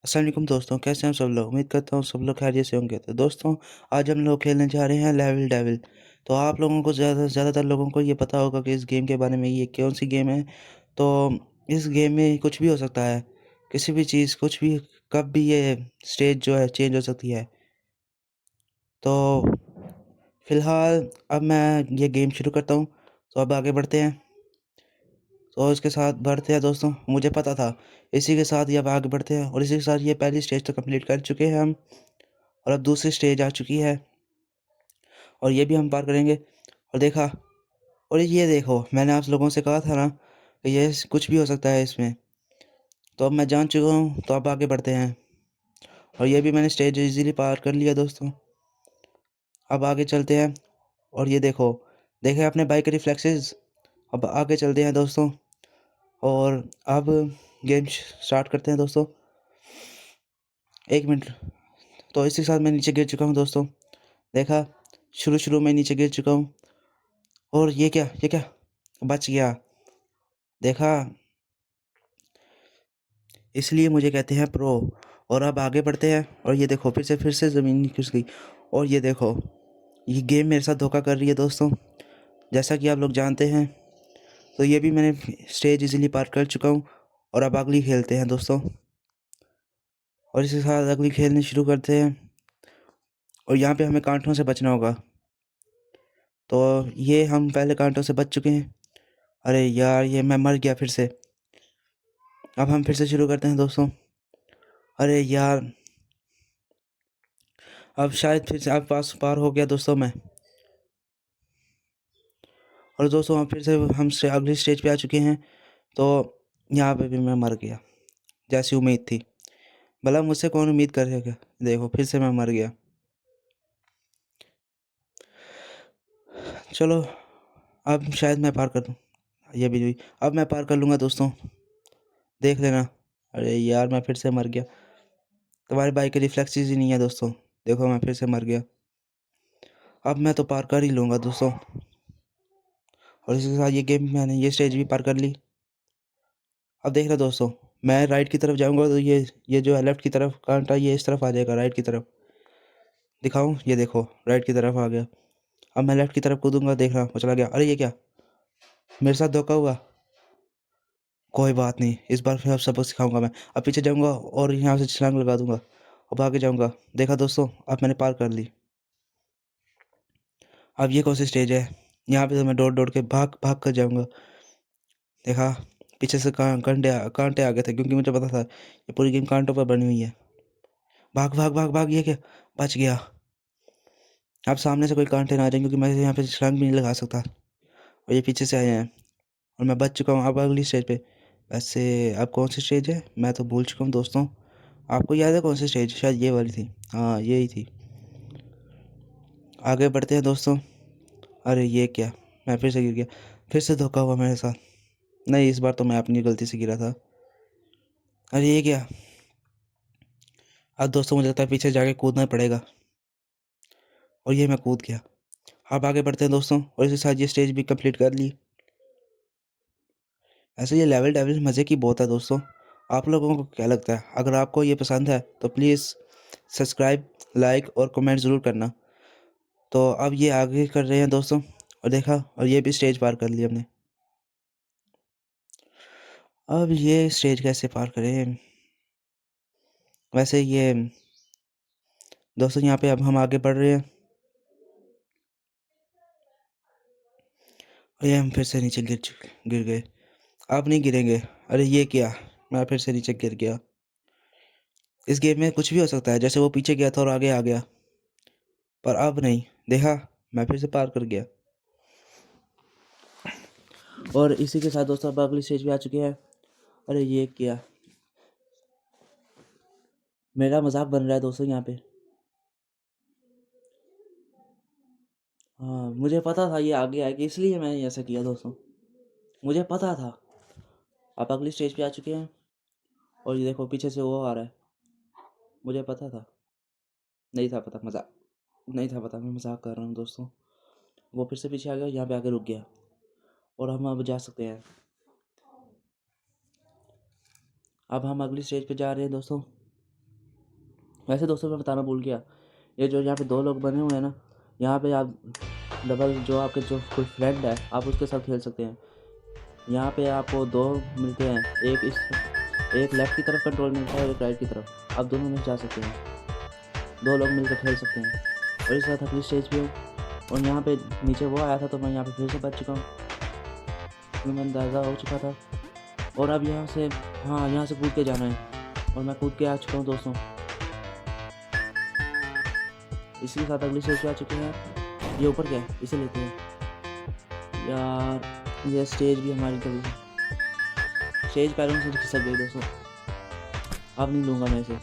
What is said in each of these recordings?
अस्सलाम वालेकुम दोस्तों, कैसे हैं आप सब लोग? उम्मीद करता हूँ सब लोग खैरियत से होंगे। तो दोस्तों, आज हम लोग खेलने जा रहे हैं लेवल डेविल। तो आप लोगों को ज़्यादातर लोगों को ये पता होगा कि इस गेम के बारे में, ये कौन-सी गेम है। तो इस गेम में कुछ भी हो सकता है, किसी भी चीज़, कुछ भी, कब भी ये स्टेज जो है चेंज हो सकती है। तो फ़िलहाल अब मैं ये गेम शुरू करता हूँ, तो अब आगे बढ़ते हैं। तो इसके साथ बढ़ते हैं दोस्तों, मुझे पता था, इसी के साथ ही अब आगे बढ़ते हैं और इसी के साथ ये पहली स्टेज तो कंप्लीट कर चुके हैं हम। और अब दूसरी स्टेज आ चुकी है और ये भी हम पार करेंगे। और देखा, और ये देखो, मैंने आप लोगों से कहा था ना कि ये कुछ भी हो सकता है इसमें। तो अब मैं जान चुका हूँ, तो अब आगे बढ़ते हैं। और ये भी मैंने स्टेज इजीली पार कर लिया दोस्तों। अब आगे चलते हैं और ये देखो, देखे आपने बाइक के रिफ्लेक्सेस। अब आगे चलते हैं दोस्तों और अब गेम स्टार्ट करते हैं दोस्तों। एक मिनट। तो इसी के साथ मैं नीचे गिर चुका हूँ दोस्तों। देखा, शुरू में नीचे गिर चुका हूँ। और ये क्या, बच गया। देखा, इसलिए मुझे कहते हैं प्रो। और अब आगे बढ़ते हैं और ये देखो, फिर से ज़मीन घुस गई। और ये देखो, ये गेम मेरे साथ धोखा कर रही है दोस्तों, जैसा कि आप लोग जानते हैं। तो ये भी मैंने स्टेज इजीली पार कर चुका हूँ और अब अगली खेलते हैं दोस्तों। और इसके साथ अगली खेलनी शुरू करते हैं और यहाँ पे हमें कांटों से बचना होगा। तो ये हम पहले कांटों से बच चुके हैं। अरे यार, ये मैं मर गया फिर से। अब हम फिर से शुरू करते हैं दोस्तों। अरे यार, अब शायद फिर से आप पास पार हो गया दोस्तों मैं। और दोस्तों, हम अगली स्टेज पे आ चुके हैं। तो यहाँ पे भी मैं मर गया, जैसी उम्मीद थी। भला मुझसे कौन उम्मीद करेगा। देखो, फिर से मैं मर गया। चलो, अब शायद मैं पार कर दूँ। ये भी हुई। अब मैं पार कर लूँगा दोस्तों, देख लेना। अरे यार, मैं फिर से मर गया। तुम्हारी बाइक के रिफ्लेक्सेस ही नहीं है दोस्तों। देखो, मैं फिर से मर गया। अब मैं तो पार कर ही लूँगा दोस्तों। और इसके साथ ये गेम, मैंने ये स्टेज भी पार कर ली। अब देख रहे दोस्तों, मैं राइट की तरफ जाऊंगा तो ये जो है लेफ्ट की तरफ कांटा, ये इस तरफ आ जाएगा, राइट की तरफ। दिखाऊं, ये देखो, राइट की तरफ आ गया। अब मैं लेफ्ट की तरफ कूदूंगा, देख रहा वो चला गया। अरे ये क्या, मेरे साथ धोखा हुआ। कोई बात नहीं, इस बार फिर अब सबक सिखाऊंगा मैं। अब पीछे जाऊंगा और यहाँ से छलांग लगा दूंगा। अब आगे जाऊंगा। देखा दोस्तों, अब मैंने पार कर ली। अब ये कौन सी स्टेज है। यहाँ पे तो मैं दौड़ दौड़ के भाग भाग कर जाऊंगा। देखा, पीछे से कांटे आ गए थे, क्योंकि मुझे पता था ये पूरी गेम कांटों पर बनी हुई है। भाग भाग भाग भाग, ये क्या, बच गया। अब सामने से कोई कांटे ना आ जाए, क्योंकि मैं यहाँ पे छलांग भी नहीं लगा सकता। और ये पीछे से आए हैं और मैं बच चुका हूँ अब अगली स्टेज पे। वैसे अब कौन सी स्टेज है, मैं तो भूल चुका हूँ दोस्तों। आपको याद है कौन सी स्टेज, शायद ये वाली थी। हाँ, यही थी। आगे बढ़ते हैं दोस्तों। अरे ये क्या, मैं फिर से गिर गया। फिर से धोखा हुआ मेरे साथ। नहीं, इस बार तो मैं अपनी गलती से गिरा था। अरे ये क्या, अब दोस्तों मुझे लगता है पीछे जाके कूदना पड़ेगा। और ये मैं कूद गया। अब आगे बढ़ते हैं दोस्तों और इसके साथ ये स्टेज भी कंप्लीट कर ली। ऐसे ये लेवल डेविल मज़े की बहुत है दोस्तों। आप लोगों को क्या लगता है, अगर आपको ये पसंद है तो प्लीज़ सब्सक्राइब, लाइक और कमेंट ज़रूर करना। तो अब ये आगे कर रहे हैं दोस्तों। और देखा, और ये भी स्टेज पार कर ली हमने। अब ये स्टेज कैसे पार करें। वैसे ये दोस्तों, यहाँ पे अब हम आगे बढ़ रहे हैं और ये हम फिर से नीचे गिर गए। अब नहीं गिरेंगे। अरे ये क्या, मैं फिर से नीचे गिर गया। इस गेम में कुछ भी हो सकता है, जैसे वो पीछे गया था और आगे आ गया। पर अब नहीं। देखा, मैं फिर से पार कर गया। और इसी के साथ दोस्तों अब अगली स्टेज पे आ चुके हैं। अरे ये क्या, मेरा मजाक बन रहा है दोस्तों यहाँ पे। हाँ, मुझे पता था ये आगे आएगी, इसलिए मैंने ऐसा किया दोस्तों। मुझे पता था। आप अगली स्टेज पे आ चुके हैं और ये देखो, पीछे से वो आ रहा है। मुझे पता था। नहीं था पता, मजाक नहीं था पता, मैं मजाक कर रहा हूँ दोस्तों। वो फिर से पीछे आ गया, यहाँ पे आके रुक गया। और हम अब जा सकते हैं। अब हम अगली स्टेज पे जा रहे हैं दोस्तों। वैसे दोस्तों मैं बताना भूल गया, ये जो यहाँ पे 2 लोग बने हुए हैं ना, यहाँ पे आप डबल जो आपके जो कोई फ्रेंड है आप उसके साथ खेल सकते हैं। यहाँ पे आपको 2 मिलते हैं, एक लेफ़्ट की तरफ कंट्रोल मिलता है और एक राइट की तरफ, आप दोनों में जा सकते हैं, 2 लोग मिलकर खेल सकते हैं। और इस साथ अगली स्टेज पे हूँ और यहाँ पे नीचे वो आया था तो मैं यहाँ पे फिर से बच चुका हूँ, क्योंकि मैं अंदाज़ा हो चुका था। और अब यहाँ से यहाँ से कूद के जाना है और मैं कूद के आ चुका हूँ दोस्तों। इसी के साथ अगली स्टेज पे आ चुके हैं। ये ऊपर क्या है, इसे लेते हैं यार। ये स्टेज भी हमारी कभी स्टेज पैरों से खिसक गई दोस्तों, अब नहीं लूँगा मैं इसे।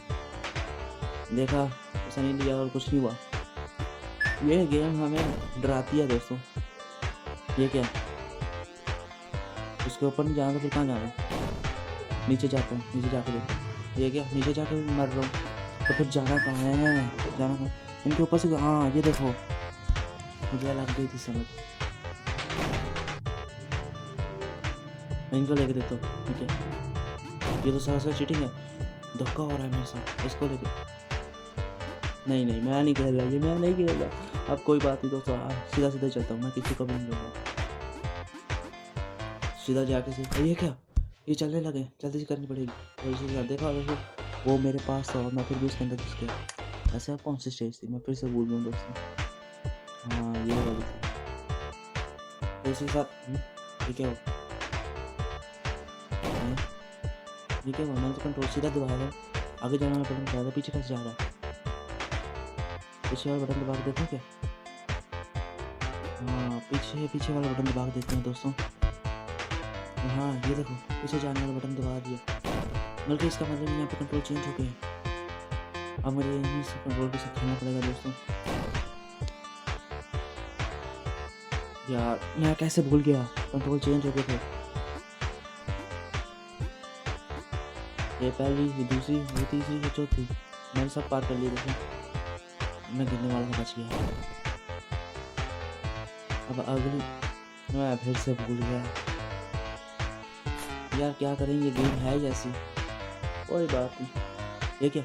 देखा ऐसा नहीं लिया और कुछ नहीं हुआ। ये गेम हमें डराती है दोस्तों। ये क्या, उसके ऊपर नहीं जाना तो फिर कहाँ जाना है? नीचे जाता हूँ, नीचे जाके देखो। ये क्या, नीचे जाके मर रहा हूँ तो फिर जाना कहाँ है? जाना कहाँ? इनके ऊपर से ये देखो, मुझे लग गई थी समझ। मैं इनको लेके देखता हूँ। ठीक है, ये तो सरासर चीटिंग है, धोखा हो रहा है मेरे साथ। इसको लेके नहीं मैं नहीं खेल रहा, ये मैं नहीं खेल रहा। अब कोई बात नहीं दोस्तों, सीधा सीधा चलता हूँ, मैं किसी को भी नहीं लूँगा। सीधा जाके से ये क्या, ये चलने लगे, जल्दी से करनी पड़ेगी। और इसी के साथ देखा वो मेरे पास था और मैं फिर भी उसके अंदर घुस गया। ऐसे अब कौन सी स्टेज थी, मैं फिर से भूल गया दोस्तों। ये वाली थी। इसी के साथ ये क्या हो, ये क्या हुआ? मैंने तो कंट्रोल सीधा दबाया था, आगे जाना बटन दबाया था, पीछे कैसे जा रहा है? पीछे वाला बटन दबा के देखते हैं क्या? पीछे वाला बटन दबा के देखते हैं दोस्तों। ये देखो, पीछे जाने वाला बटन दबा दिया, बल्कि इसका मतलब यहाँ पे कंट्रोल चेंज हो गया। अब मुझे यहीं से कंट्रोल के साथ खेलना पड़ेगा दोस्तों। यार मैं कैसे भूल गया, कंट्रोल चेंज हो गए थे। ये पहली, ये दूसरी, ये तीसरी, ये चौथी, मैंने सब पार कर लिए देखो। मैं गिरने वाला था, बच गया। अब अगली मैं फिर से भूल गया। यार क्या करें, ये गेम है जैसी, कोई बात नहीं। ये क्या,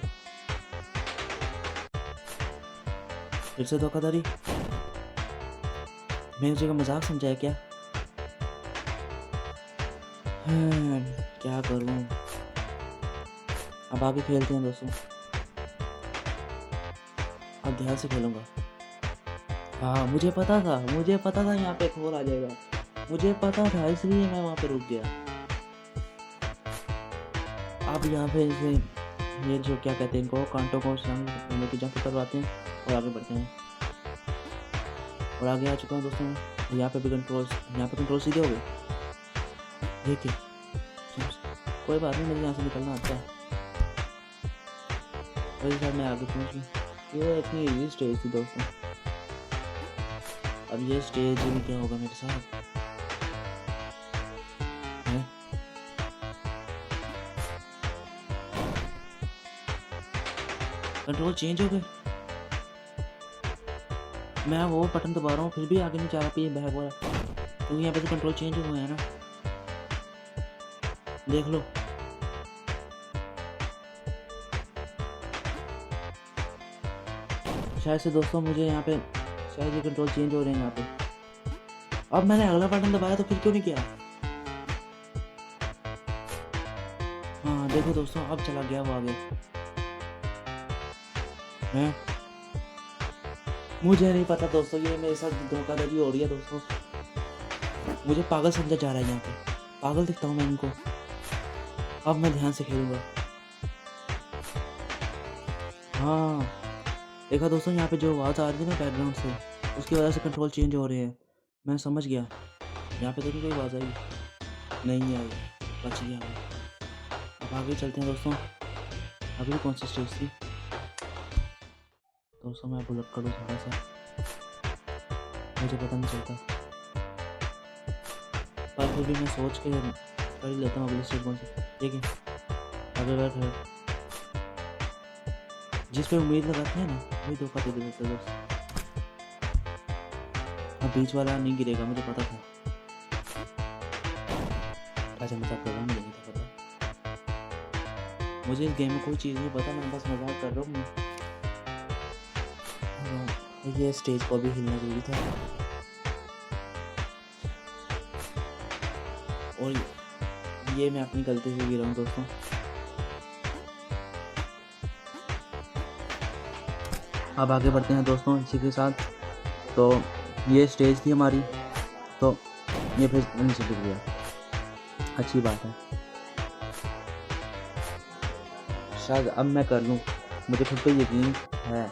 फिर से धोखाधड़ी? मेरी जगह मजाक समझाया क्या? क्या करूं, अब आगे खेलते हैं दोस्तों। अब ध्यान से खेलूंगा। मुझे पता था यहाँ पे एक और आ जाएगा, मुझे पता था, इसलिए मैं वहाँ पे रुक गया। अब यहाँ पे इसे ये जो क्या कहते हैं इनको, कांटों को की जंप करवाते हैं और आगे बढ़ते हैं। और आगे आ चुका हूँ दोस्तों। यहाँ पे कंट्रोल सीधे हो गए। देखिए कोई बात नहीं, मुझे यहाँ से निकलना आता है। वही सर मैं आगे पहुँच गया। ये इतनी इजी स्टेज थी दोस्तों। अब ये स्टेज में क्या होगा मेरे साथ? कंट्रोल चेंज हो गए। मैं वो बटन दबा रहा हूँ फिर भी आगे नहीं जा रहा पे बैग वाला, क्योंकि यहाँ पे तो कंट्रोल चेंज हुए हैं ना, देख लो। शायद से दोस्तों मुझे यहाँ पे शायद ये कंट्रोल चेंज हो रहे हैं यहाँ पे। अब मैंने अगला बटन दबाया तो फिर क्यों नहीं किया? देखो दोस्तों, अब चला गया वो आगे। मुझे नहीं पता दोस्तों, ये मेरे साथ धोखाधड़ी हो रही है दोस्तों। मुझे पागल समझा जा रहा है, यहाँ पे पागल दिखता हूँ मैं इनको। अब मैं ध्यान से खेलूंगा। देखा दोस्तों, यहाँ पे जो आवाज़ आ रही है ना बैकग्राउंड से, उसकी वजह से कंट्रोल चेंज हो रहे हैं। मैं समझ गया। यहाँ पे देखिए कोई आवाज़ आई नहीं आई, बच गया। अब आगे चलते हैं दोस्तों। अभी कौन सी स्टेज थी दोस्तों? मैं बुलट करूँ थोड़ा सा, मुझे पता नहीं चलता, पर फिर भी मैं सोच के कर ही लेता हूँ अगली स्टेज कौन सी। ठीक है, अगर जिस पे उम्मीद लगाते हैं ना वही धोखा दे देते दोस्त। अब बीच वाला नहीं गिरेगा, मुझे पता था। अच्छा मजाक कर रहा हूँ, मुझे नहीं था पता। मुझे इस गेम में कोई चीज़ नहीं पता, मैं बस मजाक कर रहा हूँ। ये स्टेज को भी हिलना जरूरी था। और ये मैं अपनी गलती से गिरा हूँ दोस्तों। अब आगे बढ़ते हैं दोस्तों इसी के साथ। तो ये स्टेज थी हमारी, तो ये फिर नीचे गिर गया, अच्छी बात है। शायद अब मैं कर लूँ, मुझे खुद पे यकीन है।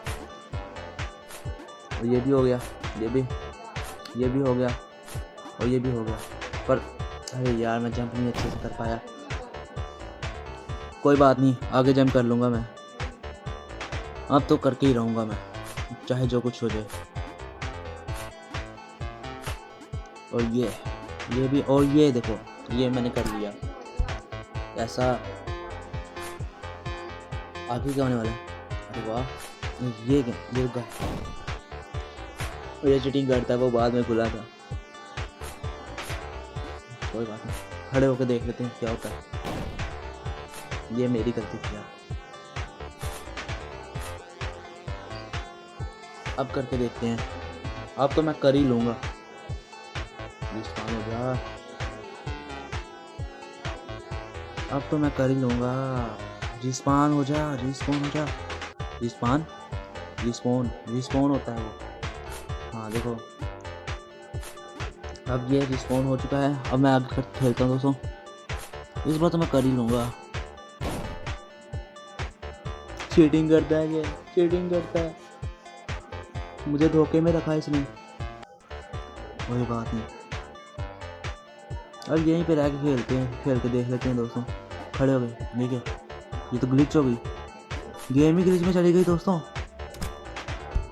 और ये भी हो गया, ये भी हो गया, और ये भी हो गया। पर अरे यार, मैं जंप नहीं अच्छे से कर पाया। कोई बात नहीं, आगे जंप कर लूँगा मैं। अब तो करके ही रहूँगा मैं, चाहे जो कुछ हो जाए। और ये भी, और ये देखो, ये मैंने कर लिया। ऐसा आगे क्या होने वाला है? अरे वाह, ये क्या, ये रुका। ये चीटिंग करता है, वो बाद में खुला था। कोई बात नहीं, खड़े होकर देख लेते हैं क्या होता है। ये मेरी गलती थी यार। अब करके देखते हैं। अब तो मैं कर ही लूँगा। रिस्पॉन हो जा, अब तो मैं कर ही लूँगा। रिस्पॉन हो जा, रिस्पॉन हो जा, रिस्पॉन रिस्पॉन रिस्पॉन होता है वो। हाँ देखो, अब ये रिस्पॉन हो चुका है। अब मैं आगे खेलता हूँ दोस्तों। इस बार तो मैं कर ही लूँगा। चीटिंग करता है ये, चीटिंग करता है, मुझे धोखे में रखा है इसने। कोई बात नहीं, अब यहीं पे रह के खेलते हैं, खेल के देख लेते हैं दोस्तों। खड़े हो गए, ठीक है। ये तो ग्लिच हो गई, गेम ही ग्लिच में चली गई दोस्तों।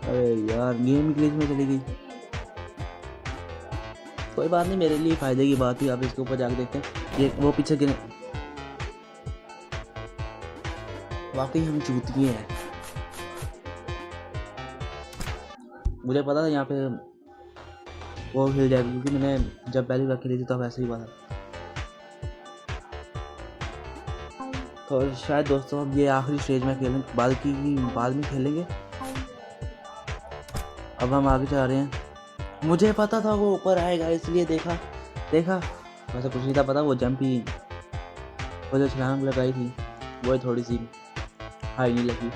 अरे यार, गेम ही ग्लिच में चली गई। कोई बात नहीं, मेरे लिए फायदे की बात थी। अब इसके ऊपर जाके देखते हैं। ये वो पीछे गिरे, वाकई हम चूतिए हैं। मुझे पता था यहाँ पे वो हिल जाएगी, क्योंकि मैंने जब पहली बार खेली थी तब ऐसे ही हुआ था। तो शायद दोस्तों अब ये आखिरी स्टेज में खेलें, बाद में खेलेंगे। अब हम आगे जा रहे हैं। मुझे पता था वो ऊपर आएगा, इसलिए देखा वैसे कुछ नहीं था पता। वो जंप ही, वो जो छलांग लगाई थी वो थोड़ी सी हाई नहीं लगी,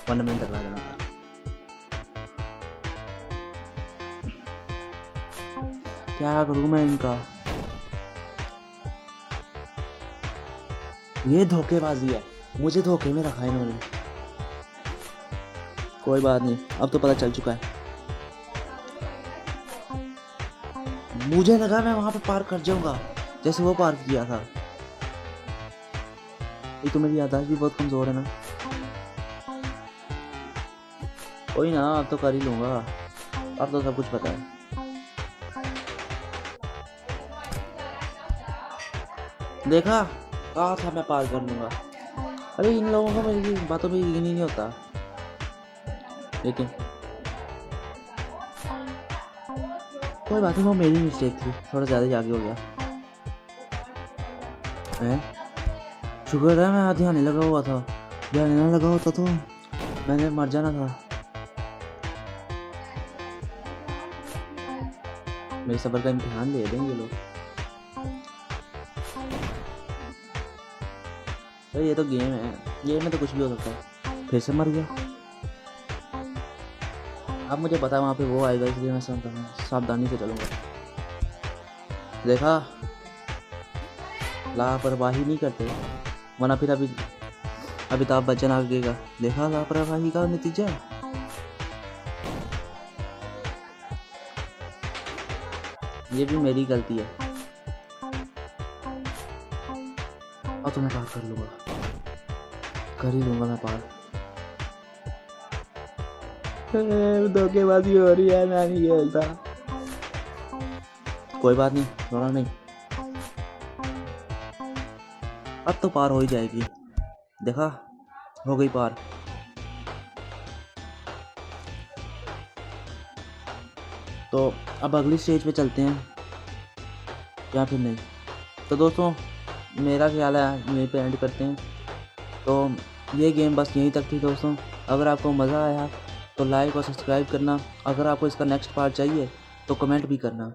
वरना मैंने टकरा देना था। क्या करूँ मैं इनका? ये धोखेबाजी है, मुझे धोखे में रखा है इन्होंने। कोई बात नहीं, अब तो पता चल चुका है। मुझे लगा मैं वहां पे पार कर जाऊंगा, जैसे वो पार किया था। ये तो मेरी याददाश्त भी बहुत कमजोर है ना। कोई ना, अब तो कर ही लूंगा, अब तो सब कुछ पता है। देखा, कहा था मैं पार कर लूंगा। अरे इन लोगों को मेरी बातों में यकीन ही नहीं होता। लेकिन कोई बात नहीं, वो मेरी मिस्टेक थी, थोड़ा ज़्यादा ही आगे हो गया है। शुक्र है मैं ध्यान नहीं लगा हुआ था, ध्यान नहीं लगा होता तो मैंने मर जाना था। मेरे सब्र का इम्तिहान ले देंगे ये लोग। तो ये तो गेम है, गेम में तो कुछ भी हो सकता है। फिर से मर गया। अब मुझे पता है वहाँ पे वो आएगा, इसलिए मैं सावधानी से चलूँगा। देखा, लापरवाही नहीं करते, वरना फिर अमिताभ बच्चन आगेगा। देखा लापरवाही का नतीजा। ये भी मेरी गलती है। अब तो मैं पार कर लूँगा, कर ही लूँगा मैं पार। धोखेबाजी हो रही है, मैं नहीं खेलता। कोई बात नहीं, रोना नहीं, अब तो पार हो ही जाएगी। देखा, हो गई पार। तो अब अगली स्टेज पे चलते हैं या फिर नहीं? तो दोस्तों मेरा ख्याल है यहीं पे एंड करते हैं। तो ये गेम बस यहीं तक थी दोस्तों। अगर आपको मज़ा आया तो लाइक और सब्सक्राइब करना। अगर आपको इसका नेक्स्ट पार्ट चाहिए तो कमेंट भी करना।